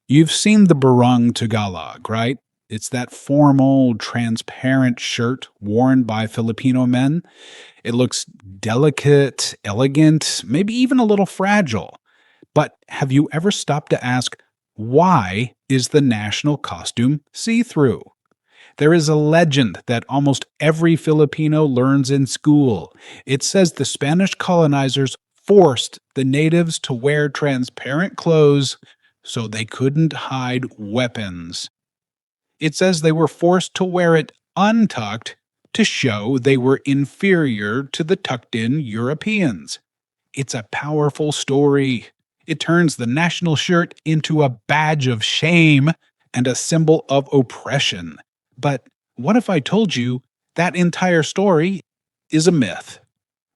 You've seen the Barong Tagalog, right? It's that formal, transparent shirt worn by Filipino men. It looks delicate, elegant, maybe even a little fragile. But have you ever stopped to ask, why is the national costume see through? There is a legend that almost every Filipino learns in school. It says the Spanish colonizers forced the natives to wear transparent clothes so they couldn't hide weapons. It says they were forced to wear it untucked to show they were inferior to the tucked in Europeans. It's a powerful story. It turns the national shirt into a badge of shame and a symbol of oppression. But what if I told you that entire story is a myth?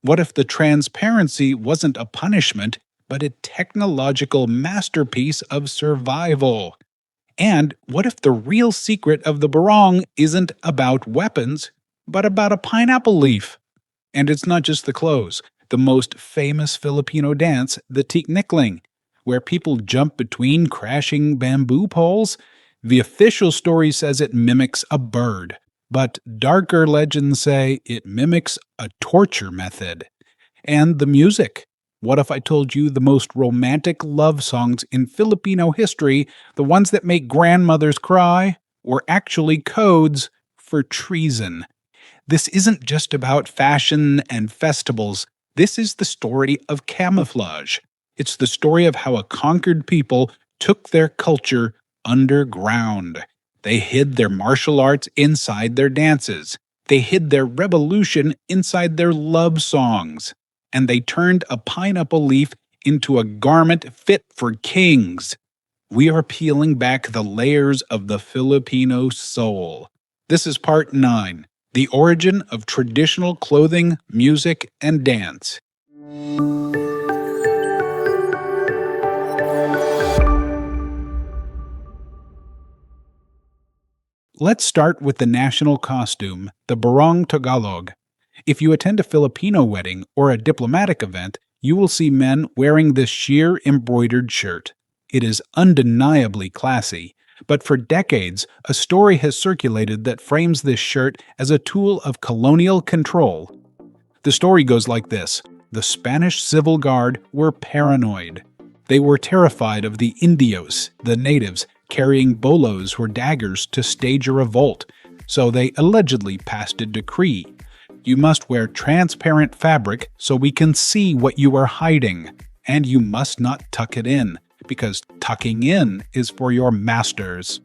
What if the transparency wasn't a punishment, but a technological masterpiece of survival? And what if the real secret of the barong isn't about weapons, but about a pineapple leaf? And it's not just the clothes. The most famous Filipino dance, the Tinikling, where people jump between crashing bamboo poles. The official story says it mimics a bird, but darker legends say it mimics a torture method. And the music. What if I told you the most romantic love songs in Filipino history, the ones that make grandmothers cry, were actually codes for treason? This isn't just about fashion and festivals. This is the story of camouflage. It's the story of how a conquered people took their culture underground. They hid their martial arts inside their dances. They hid their revolution inside their love songs. And they turned a pineapple leaf into a garment fit for kings. We are peeling back the layers of the Filipino soul. This is part 9, the origin of traditional clothing, music, and dance. Let's start with the national costume, the Barong Tagalog. If you attend a Filipino wedding or a diplomatic event, you will see men wearing this sheer embroidered shirt. It is undeniably classy, but for decades, a story has circulated that frames this shirt as a tool of colonial control. The story goes like this. The Spanish Civil Guard were paranoid. They were terrified of the Indios, the natives, carrying bolos or daggers to stage a revolt, so they allegedly passed a decree. You must wear transparent fabric so we can see what you are hiding, and you must not tuck it in, because tucking in is for your masters.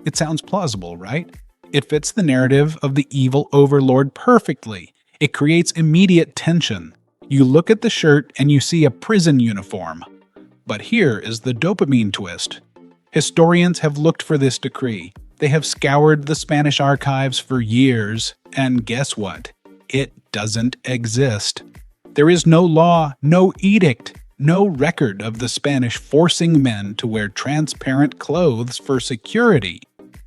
It sounds plausible, right? It fits the narrative of the evil overlord perfectly. It creates immediate tension. You look at the shirt and you see a prison uniform. But here is the dopamine twist. Historians have looked for this decree. They have scoured the Spanish archives for years, and guess what? It doesn't exist. There is no law, no edict, no record of the Spanish forcing men to wear transparent clothes for security.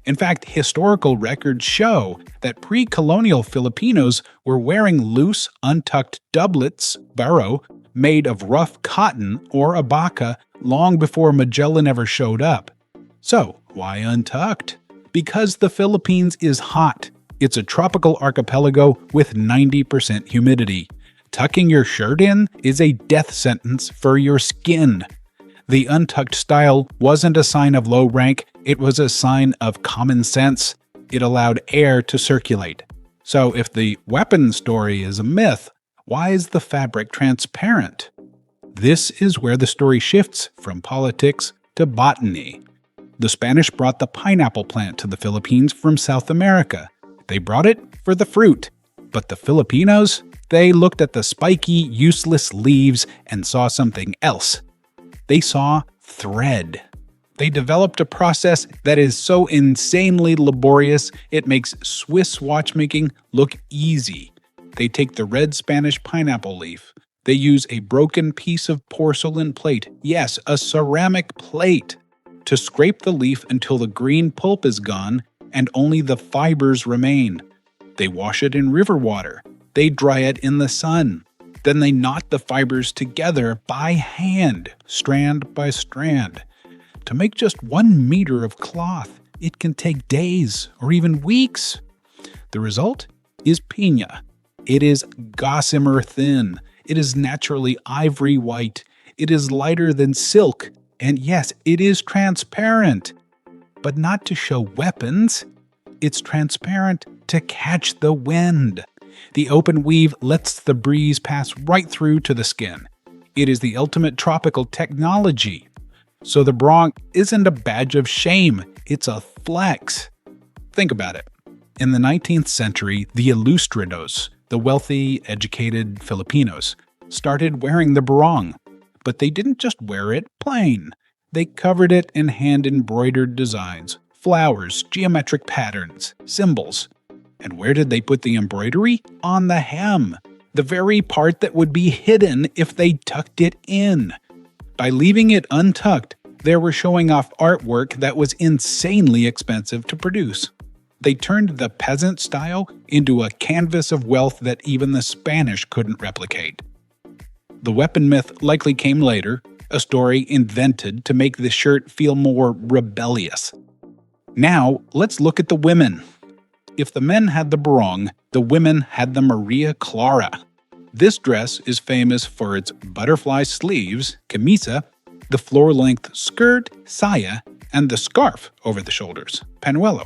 In fact, historical records show that pre-colonial Filipinos were wearing loose, untucked doublets, baro, made of rough cotton or abaca long before Magellan ever showed up. So, why untucked? Because the Philippines is hot. It's a tropical archipelago with 90% humidity. Tucking your shirt in is a death sentence for your skin. The untucked style wasn't a sign of low rank, it was a sign of common sense. It allowed air to circulate. So if the weapon story is a myth, why is the fabric transparent? This is where the story shifts from politics to botany. The Spanish brought the pineapple plant to the Philippines from South America. They brought it for the fruit. But the Filipinos, they looked at the spiky, useless leaves and saw something else. They saw thread. They developed a process that is so insanely laborious it makes Swiss watchmaking look easy. They take the red Spanish pineapple leaf. They use a broken piece of porcelain plate, yes, a ceramic plate, to scrape the leaf until the green pulp is gone and only the fibers remain. They wash it in river water. They dry it in the sun. Then they knot the fibers together by hand, strand by strand. to make just 1 meter of cloth. It can take days or even weeks. The result is piña. It is gossamer thin. It is naturally ivory white. It is lighter than silk. And yes, it is transparent. But not to show weapons. It's transparent to catch the wind. The open weave lets the breeze pass right through to the skin. It is the ultimate tropical technology. So the barong isn't a badge of shame, it's a flex. Think about it. In the 19th century, the Ilustrados, the wealthy, educated Filipinos, started wearing the barong. But they didn't just wear it plain. They covered it in hand-embroidered designs, flowers, geometric patterns, symbols. And where did they put the embroidery? On the hem, the very part that would be hidden if they tucked it in. By leaving it untucked, they were showing off artwork that was insanely expensive to produce. They turned the peasant style into a canvas of wealth that even the Spanish couldn't replicate. The weapon myth likely came later, a story invented to make the shirt feel more rebellious. Now, let's look at the women. If the men had the barong, the women had the Maria Clara. This dress is famous for its butterfly sleeves, camisa, the floor-length skirt, saya, and the scarf over the shoulders, panuelo.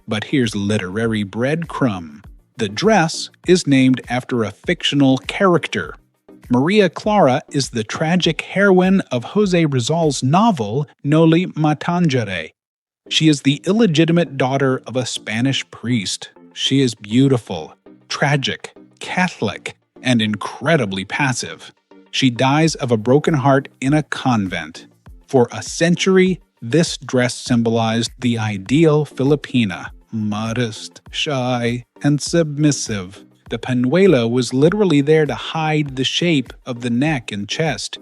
But here's literary breadcrumb. The dress is named after a fictional character. Maria Clara is the tragic heroine of José Rizal's novel Noli Me Tangere. She is the illegitimate daughter of a Spanish priest. She is beautiful, tragic, Catholic, and incredibly passive. She dies of a broken heart in a convent. For a century, this dress symbolized the ideal Filipina, modest, shy, and submissive. The panuelo was literally there to hide the shape of the neck and chest.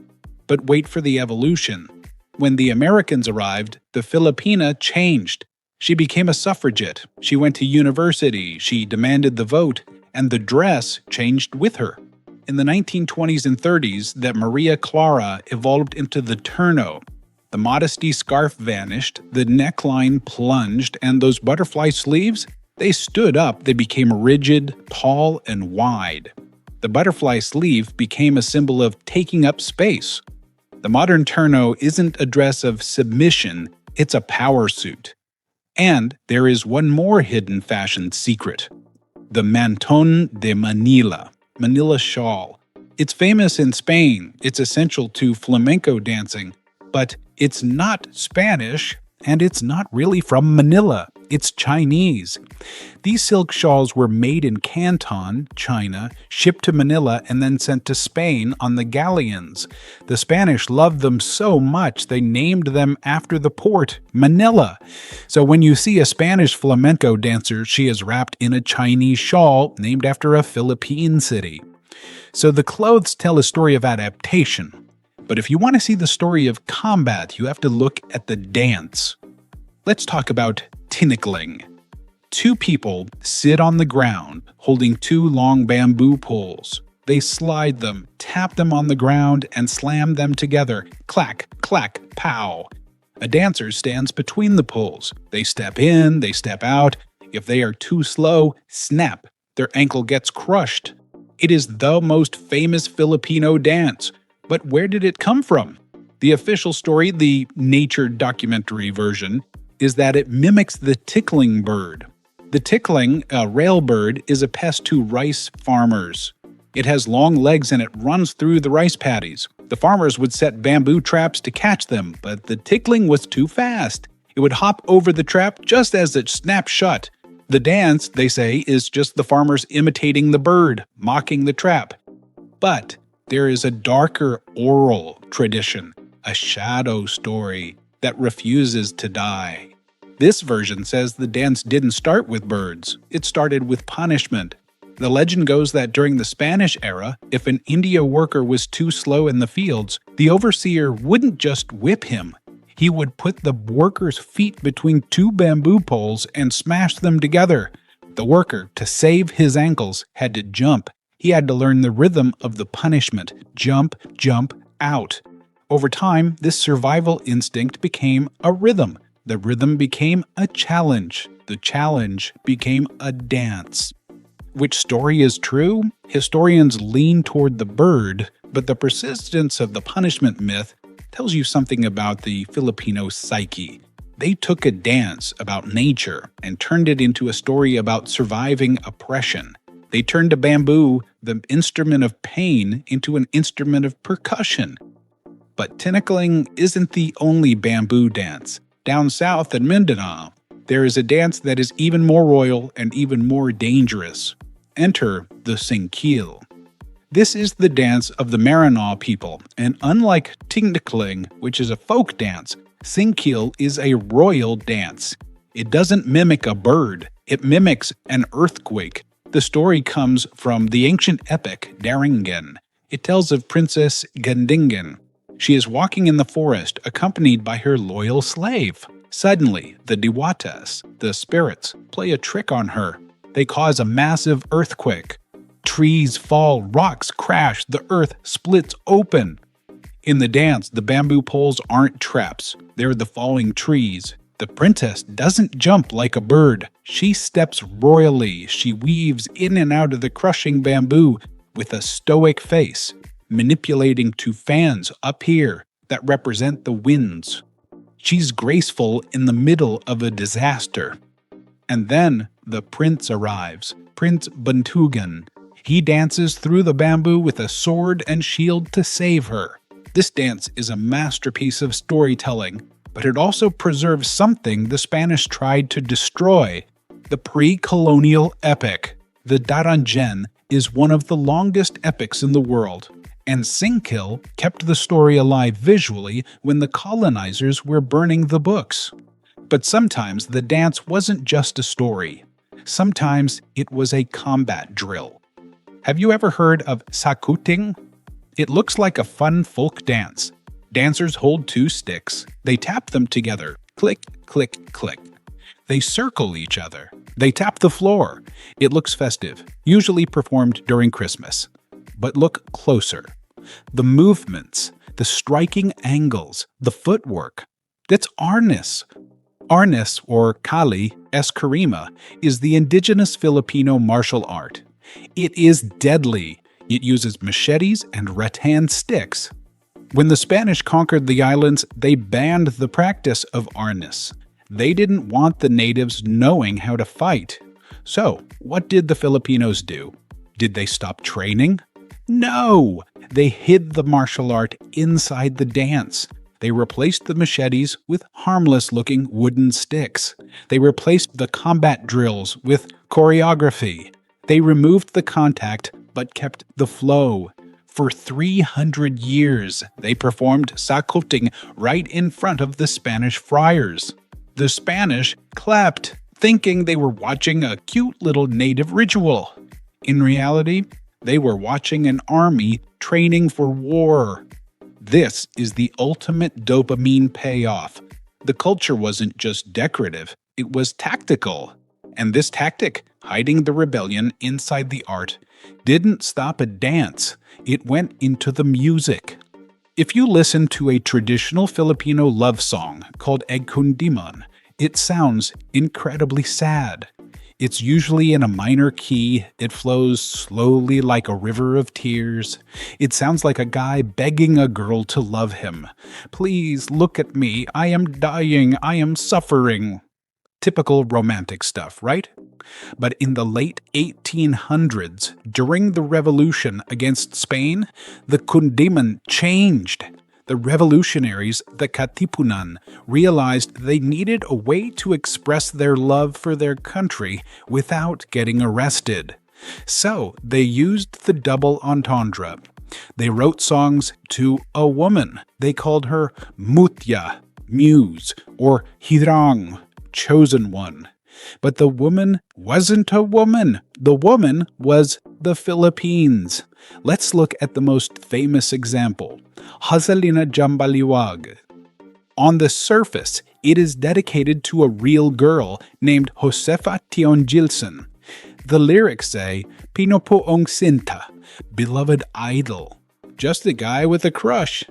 But wait for the evolution. When the Americans arrived, the Filipina changed. She became a suffragette, she went to university, she demanded the vote, and the dress changed with her. In the 1920s and 30s, that Maria Clara evolved into the terno. The modesty scarf vanished, the neckline plunged, and those butterfly sleeves, they stood up, they became rigid, tall, and wide. The butterfly sleeve became a symbol of taking up space. The modern terno isn't a dress of submission, it's a power suit. And there is one more hidden fashion secret. The Mantón de Manila, Manila shawl. It's famous in Spain, it's essential to flamenco dancing, but it's not Spanish, and it's not really from Manila. It's Chinese. These silk shawls were made in Canton, China, shipped to Manila, and then sent to Spain on the galleons. The Spanish loved them so much they named them after the port, Manila. So when you see a Spanish flamenco dancer, she is wrapped in a Chinese shawl named after a Philippine city. So the clothes tell a story of adaptation. But if you want to see the story of combat, you have to look at the dance. Let's talk about Tinikling. Two people sit on the ground holding two long bamboo poles. They slide them, tap them on the ground, and slam them together. Clack, clack, pow. A dancer stands between the poles. They step in, they step out. If they are too slow, snap. Their ankle gets crushed. It is the most famous Filipino dance. But where did it come from? The official story, the nature documentary version, is that it mimics the tickling bird. The tickling, a rail bird, is a pest to rice farmers. It has long legs and it runs through the rice paddies. The farmers would set bamboo traps to catch them, but the tickling was too fast. It would hop over the trap just as it snapped shut. The dance, they say, is just the farmers imitating the bird, mocking the trap. But there is a darker oral tradition, a shadow story that refuses to die. This version says the dance didn't start with birds, it started with punishment. The legend goes that during the Spanish era, if an India worker was too slow in the fields, the overseer wouldn't just whip him. He would put the worker's feet between two bamboo poles and smash them together. The worker, to save his ankles, had to jump. He had to learn the rhythm of the punishment. Jump, jump, out. Over time, this survival instinct became a rhythm. The rhythm became a challenge. The challenge became a dance. Which story is true? Historians lean toward the bird, but the persistence of the punishment myth tells you something about the Filipino psyche. They took a dance about nature and turned it into a story about surviving oppression. They turned a bamboo, the instrument of pain, into an instrument of percussion. But Tinikling isn't the only bamboo dance. Down south in Mindanao, there is a dance that is even more royal and even more dangerous. Enter the Singkil. This is the dance of the Maranao people, and unlike Tinikling, which is a folk dance, Singkil is a royal dance. It doesn't mimic a bird, it mimics an earthquake. The story comes from the ancient epic Daringen. It tells of Princess Gandingen. She is walking in the forest accompanied by her loyal slave. Suddenly, the Diwatas, the spirits, play a trick on her. They cause a massive earthquake. Trees fall, rocks crash, the earth splits open. In the dance, the bamboo poles aren't traps. They're the falling trees. The princess doesn't jump like a bird. She steps royally. She weaves in and out of the crushing bamboo with a stoic face, manipulating two fans up here that represent the winds. She's graceful in the middle of a disaster. And then the prince arrives, Prince Bantugan. He dances through the bamboo with a sword and shield to save her. This dance is a masterpiece of storytelling, but it also preserves something the Spanish tried to destroy: the pre-colonial epic. The Darangen is one of the longest epics in the world, and Singkil kept the story alive visually when the colonizers were burning the books. But sometimes the dance wasn't just a story. Sometimes it was a combat drill. Have you ever heard of sakuting? It looks like a fun folk dance. Dancers hold two sticks. They tap them together. Click, click, click. They circle each other. They tap the floor. It looks festive, usually performed during Christmas. But look closer. The movements, the striking angles, the footwork. That's Arnis. Arnis, or Kali Eskrima, is the indigenous Filipino martial art. It is deadly. It uses machetes and rattan sticks. When the Spanish conquered the islands, they banned the practice of Arnis. They didn't want the natives knowing how to fight. So, what did the Filipinos do? Did they stop training? No! They hid the martial art inside the dance. They replaced the machetes with harmless-looking wooden sticks. They replaced the combat drills with choreography. They removed the contact but kept the flow. For 300 years, they performed sakuting right in front of the Spanish friars. The Spanish clapped, thinking they were watching a cute little native ritual. In reality, they were watching an army training for war. This is the ultimate dopamine payoff. The culture wasn't just decorative, it was tactical. And this tactic, hiding the rebellion inside the art, didn't stop a dance. It went into the music. If you listen to a traditional Filipino love song called Kundiman, it sounds incredibly sad. It's usually in a minor key. It flows slowly like a river of tears. It sounds like a guy begging a girl to love him. Please look at me. I am dying. I am suffering. Typical romantic stuff, right? But in the late 1800s, during the revolution against Spain, the Kundiman changed. The revolutionaries, the Katipunan, realized they needed a way to express their love for their country without getting arrested. So they used the double entendre. They wrote songs to a woman. They called her Mutya, Muse, or Hirang, Chosen One. But the woman wasn't a woman. The woman was the Philippines. Let's look at the most famous example, Hasalina Jambaliwag. On the surface, it is dedicated to a real girl named Josefa Tionjilson. The lyrics say, Pinopoong Sinta, beloved idol. just the guy with a crush.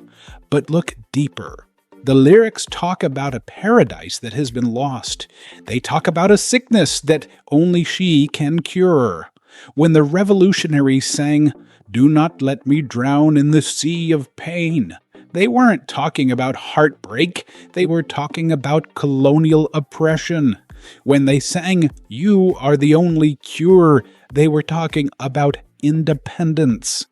But look deeper. The lyrics talk about a paradise that has been lost. They talk about a sickness that only she can cure. When the revolutionaries sang, "Do not let me drown in the sea of pain," they weren't talking about heartbreak. They were talking about colonial oppression. When they sang, "You are the only cure," they were talking about independence.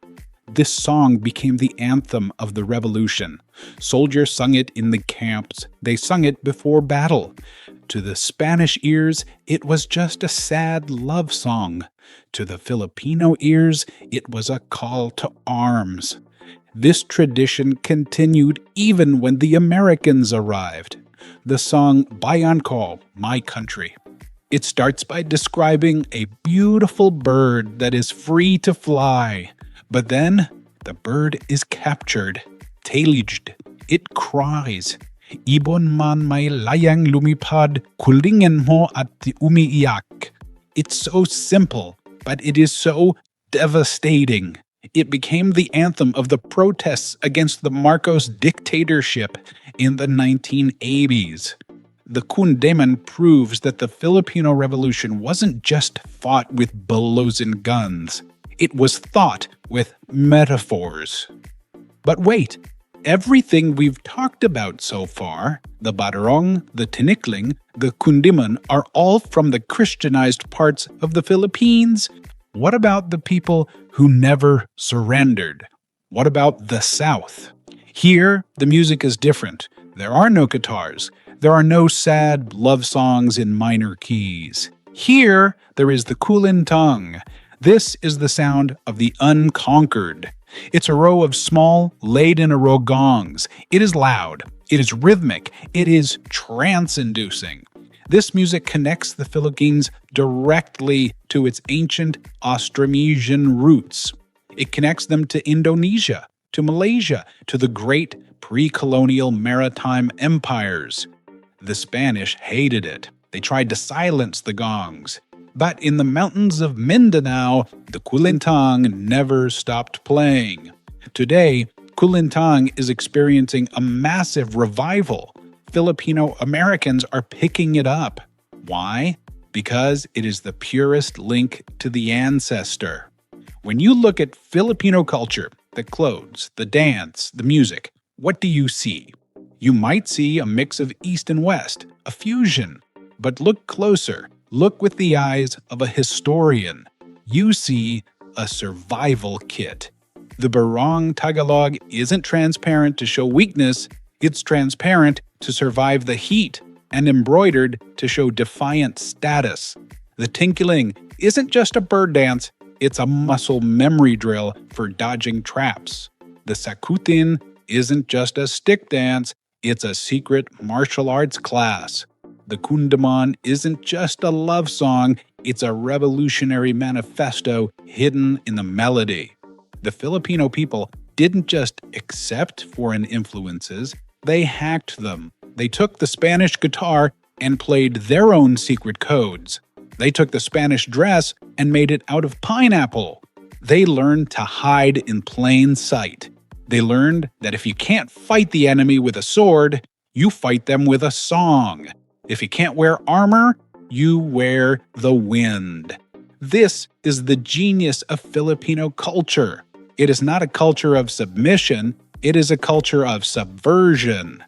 This song became the anthem of the revolution. Soldiers sung it in the camps. They sung it before battle. To the Spanish ears, it was just a sad love song. To the Filipino ears, it was a call to arms. This tradition continued even when the Americans arrived. The song Bayan Ko, My Country. It starts by describing a beautiful bird that is free to fly. But then, the bird is captured, tailaged. It cries, "Ibon man may layang lumipad, kulingen mo at umiiyak." It's so simple, but it is so devastating. It became the anthem of the protests against the Marcos dictatorship in the 1980s. The Kundiman proves that the Filipino Revolution wasn't just fought with bolos and guns. It was thought with metaphors. But wait, everything we've talked about so far, the Barong, the Tinikling, the Kundiman, are all from the Christianized parts of the Philippines. What about the people who never surrendered? What about the South? Here, the music is different. There are no guitars. There are no sad love songs in minor keys. Here, there is the kulintang. This is the sound of the unconquered. It's a row of small, laid-in-a-row gongs. It is loud. It is rhythmic. It is trance-inducing. This music connects the Philippines directly to its ancient Austronesian roots. It connects them to Indonesia, to Malaysia, to the great pre-colonial maritime empires. The Spanish hated it. They tried to silence the gongs. But in the mountains of Mindanao, the kulintang never stopped playing. Today, kulintang is experiencing a massive revival. Filipino Americans are picking it up. Why? Because it is the purest link to the ancestor. When you look at Filipino culture, the clothes, the dance, the music, what do you see? You might see a mix of East and West, a fusion. But look closer. Look with the eyes of a historian. You see a survival kit. The Barong Tagalog isn't transparent to show weakness. It's transparent to survive the heat and embroidered to show defiant status. The Tinikling isn't just a bird dance. It's a muscle memory drill for dodging traps. The sakutin isn't just a stick dance. It's a secret martial arts class. The Kundiman isn't just a love song, it's a revolutionary manifesto hidden in the melody. The Filipino people didn't just accept foreign influences, they hacked them. They took the Spanish guitar and played their own secret codes. They took the Spanish dress and made it out of pineapple. They learned to hide in plain sight. They learned that if you can't fight the enemy with a sword, you fight them with a song. If you can't wear armor, you wear the wind. This is the genius of Filipino culture. It is not a culture of submission, it is a culture of subversion.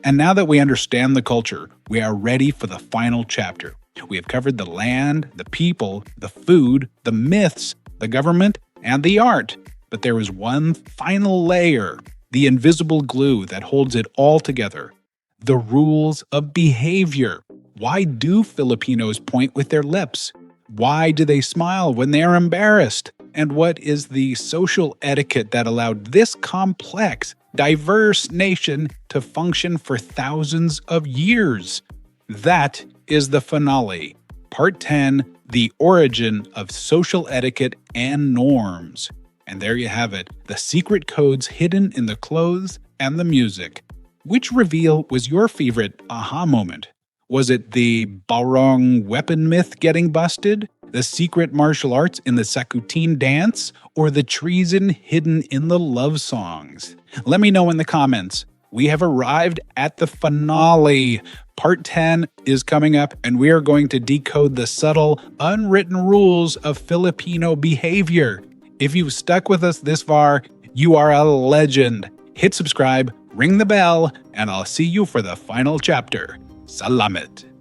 And now that we understand the culture, we are ready for the final chapter. We have covered the land, the people, the food, the myths, the government, and the art. But there is one final layer, the invisible glue that holds it all together. The rules of behavior. Why do Filipinos point with their lips? Why do they smile when they are embarrassed? And what is the social etiquette that allowed this complex, diverse nation to function for thousands of years? That is the finale. Part 10, The Origin of Social Etiquette and Norms. And there you have it, the secret codes hidden in the clothes and the music. Which reveal was your favorite aha moment? Was it the Barong weapon myth getting busted? The secret martial arts in the Sakutin dance, or the treason hidden in the love songs? Let me know in the comments. We have arrived at the finale. Part 10 is coming up, and we are going to decode the subtle, unwritten rules of Filipino behavior. If you've stuck with us this far, you are a legend. Hit subscribe, ring the bell, and I'll see you for the final chapter. Salamat!